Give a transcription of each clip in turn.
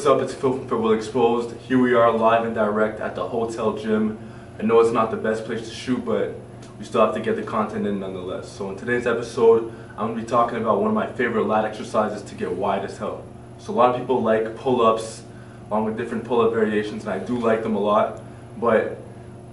what's up? It's Phil from Football Exposed. Here we are live and direct at the hotel gym. I know it's not the best place to shoot, but we still have to get the content in nonetheless. So in today's episode, I'm going to be talking about one of my favorite lat exercises to get wide as hell. So a lot of people like pull-ups along with different pull-up variations, and I do like them a lot, but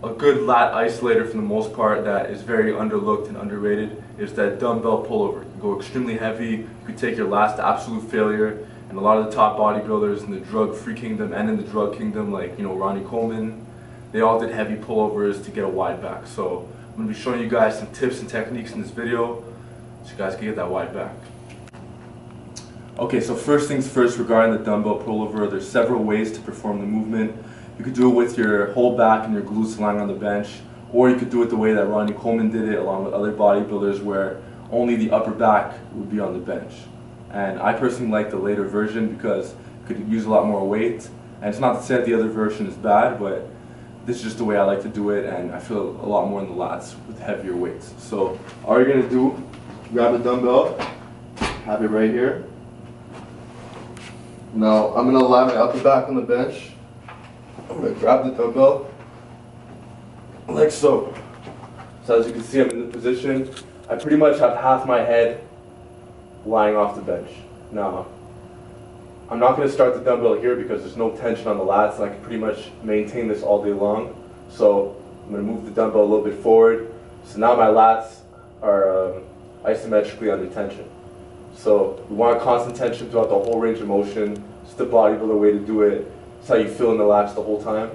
a good lat isolator for the most part that is very underlooked and underrated is that dumbbell pullover. You go extremely heavy, you can take your lats to absolute failure, and a lot of the top bodybuilders in the drug-free kingdom and in the drug kingdom, like Ronnie Coleman, they all did heavy pullovers to get a wide back. So I'm going to be showing you guys some tips and techniques in this video so you guys can get that wide back. Okay, so first things first regarding the dumbbell pullover, there's several ways to perform the movement. You could do it with your whole back and your glutes lying on the bench, or you could do it the way that Ronnie Coleman did it along with other bodybuilders where only the upper back would be on the bench. And I personally like the later version because you could use a lot more weight. And it's not to say that the other version is bad, but this is just the way I like to do it, and I feel a lot more in the lats with heavier weights. So all you're going to do, grab a dumbbell, have it right here. Now I'm going to lie my upper back on the bench. I'm going to grab the dumbbell, like so. So as you can see, I'm in the position. I pretty much have half my head lying off the bench. Now, I'm not going to start the dumbbell here because there's no tension on the lats, and I can pretty much maintain this all day long. So I'm going to move the dumbbell a little bit forward. So now my lats are isometrically under tension. So we want constant tension throughout the whole range of motion. It's the bodybuilder way to do it. It's how you feel in the lats the whole time.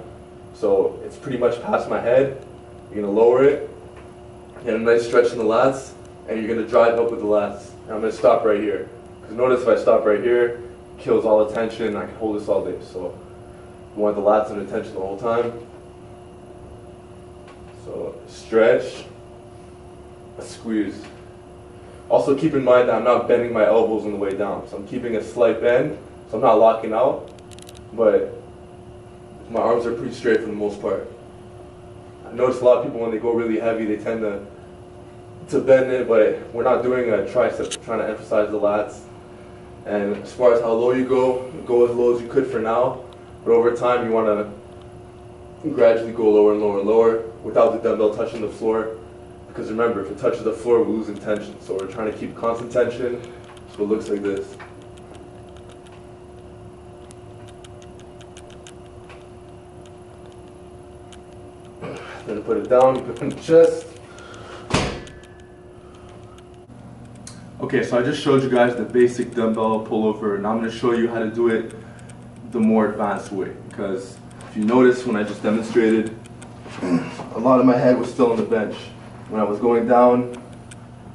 So it's pretty much past my head. You're going to lower it, get a nice stretch in the lats, and you're going to drive up with the lats. And I'm going to stop right here. Because notice if I stop right here, it kills all the tension. I can hold this all day. So you want the lats under tension the whole time. So stretch, a squeeze. Also keep in mind that I'm not bending my elbows on the way down. So I'm keeping a slight bend, so I'm not locking out, but my arms are pretty straight for the most part. I notice a lot of people when they go really heavy, they tend to bend it, but we're not doing a tricep. We're trying to emphasize the lats. And as far as how low you go as low as you could for now, but over time you want to gradually go lower and lower and lower without the dumbbell touching the floor. Because remember, if it touches the floor, we're losing tension. So we're trying to keep constant tension, so it looks like this. Then put it down, put it in the chest. Okay, so I just showed you guys the basic dumbbell pullover. Now I'm going to show you how to do it the more advanced way. Because if you notice when I just demonstrated, a lot of my head was still on the bench. When I was going down,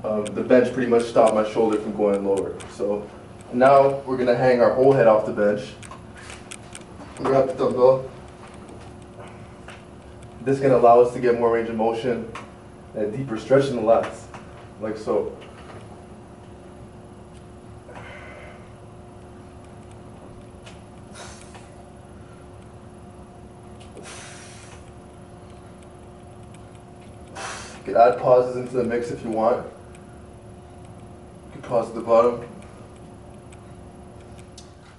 the bench pretty much stopped my shoulder from going lower. So now we're going to hang our whole head off the bench. Grab the dumbbell. This is going to allow us to get more range of motion and deeper stretch in the lats, like so. You can add pauses into the mix if you want. You can pause at the bottom.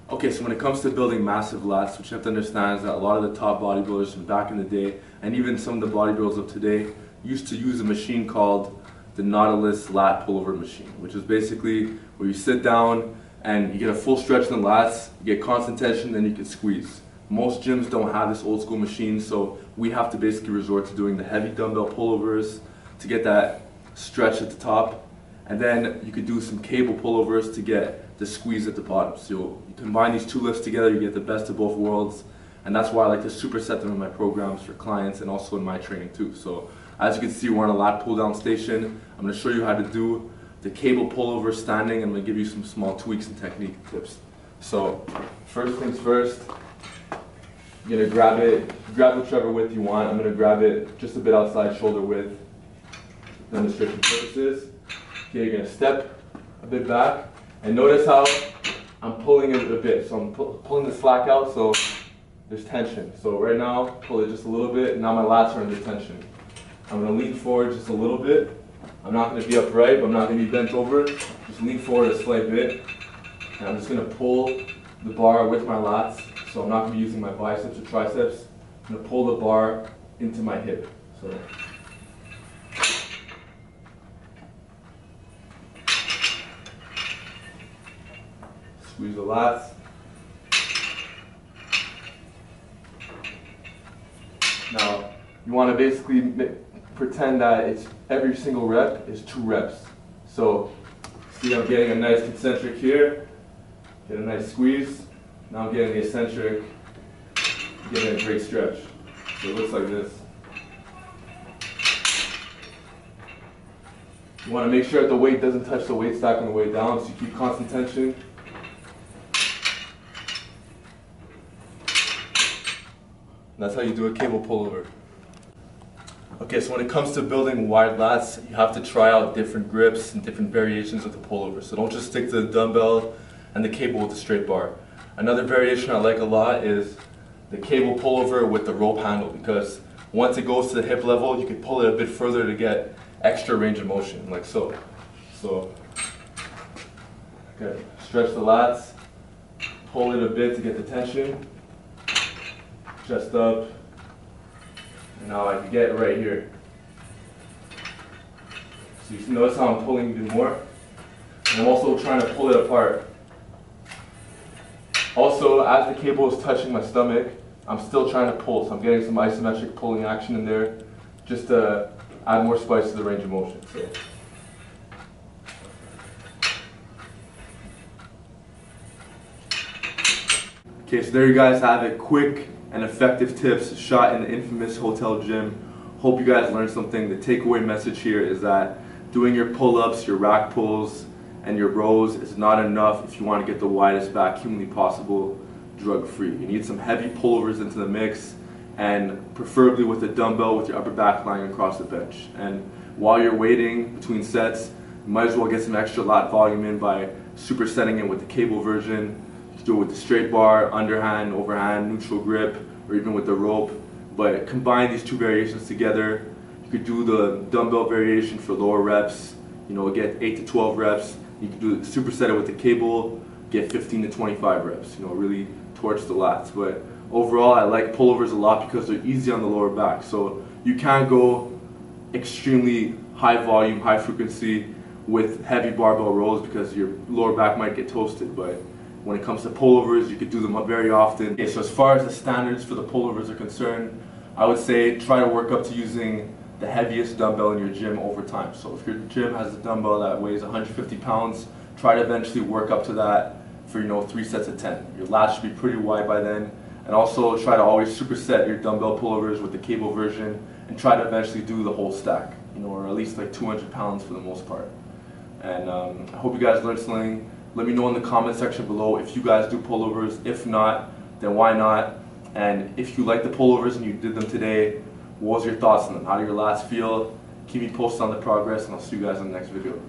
Okay, so when it comes to building massive lats, what you have to understand is that a lot of the top bodybuilders from back in the day, and even some of the bodybuilders of today, used to use a machine called the Notorious lat pullover machine, which is basically where you sit down and you get a full stretch in the lats, you get constant tension, then you can squeeze. Most gyms don't have this old school machine, so we have to basically resort to doing the heavy dumbbell pullovers to get that stretch at the top, and then you could do some cable pullovers to get the squeeze at the bottom. So you combine these two lifts together, you get the best of both worlds, and that's why I like to superset them in my programs for clients and also in my training too. So as you can see, we're on a lat pull down station. I'm going to show you how to do the cable pullover standing, and I'm going to give you some small tweaks and technique tips. So first things first, you're going to grab whichever width you want. I'm going to grab it just a bit outside shoulder width for demonstration purposes. Okay, you're going to step a bit back, and notice how I'm pulling it a bit. So I'm pulling the slack out so there's tension. So right now, pull it just a little bit, and now my lats are under tension. I'm going to lean forward just a little bit. I'm not going to be upright, but I'm not going to be bent over. Just lean forward a slight bit, and I'm just going to pull the bar with my lats So I'm not going to be using my biceps or triceps. I'm going to pull the bar into my hip. So squeeze the lats. Now, you want to basically pretend that it's every single rep is 2 reps. So, see, I'm getting a nice concentric here, get a nice squeeze. Now I'm getting the eccentric, getting a great stretch. So it looks like this. You want to make sure that the weight doesn't touch the weight stack on the way down, so you keep constant tension. And that's how you do a cable pullover. Okay, so when it comes to building wide lats, you have to try out different grips and different variations of the pullover. So don't just stick to the dumbbell and the cable with the straight bar. Another variation I like a lot is the cable pullover with the rope handle, because once it goes to the hip level, you can pull it a bit further to get extra range of motion, like so. So, okay, stretch the lats, pull it a bit to get the tension, chest up, and now I can get it right here. So you notice how I'm pulling even more? And I'm also trying to pull it apart. Also, as the cable is touching my stomach, I'm still trying to pull, so I'm getting some isometric pulling action in there, just to add more spice to the range of motion. So. Okay, so there you guys have it. Quick and effective tips shot in the infamous hotel gym. Hope you guys learned something. The takeaway message here is that doing your pull-ups, your rack pulls, and your rows is not enough if you want to get the widest back humanly possible, drug-free. You need some heavy pullovers into the mix, and preferably with a dumbbell with your upper back lying across the bench. And while you're waiting between sets, you might as well get some extra lat volume in by supersetting it with the cable version. You can do it with the straight bar, underhand, overhand, neutral grip, or even with the rope. But combine these 2 variations together. You could do the dumbbell variation for lower reps, you know, get 8 to 12 reps. You can do superset it with the cable, get 15 to 25 reps, you know, really torch the lats. But overall, I like pullovers a lot because they're easy on the lower back. So you can't go extremely high volume, high frequency with heavy barbell rows because your lower back might get toasted. But when it comes to pullovers, you could do them up very often. Okay, so as far as the standards for the pullovers are concerned, I would say try to work up to using the heaviest dumbbell in your gym over time. So if your gym has a dumbbell that weighs 150 pounds, try to eventually work up to that for, you know, 3 sets of 10. Your lats should be pretty wide by then. And also try to always superset your dumbbell pullovers with the cable version and try to eventually do the whole stack, you know, or at least like 200 pounds for the most part. And I hope you guys learned something. Let me know in the comment section below if you guys do pullovers. If not, then why not? And if you like the pullovers and you did them today, what was your thoughts on them? How do your lats feel? Keep me posted on the progress, and I'll see you guys in the next video.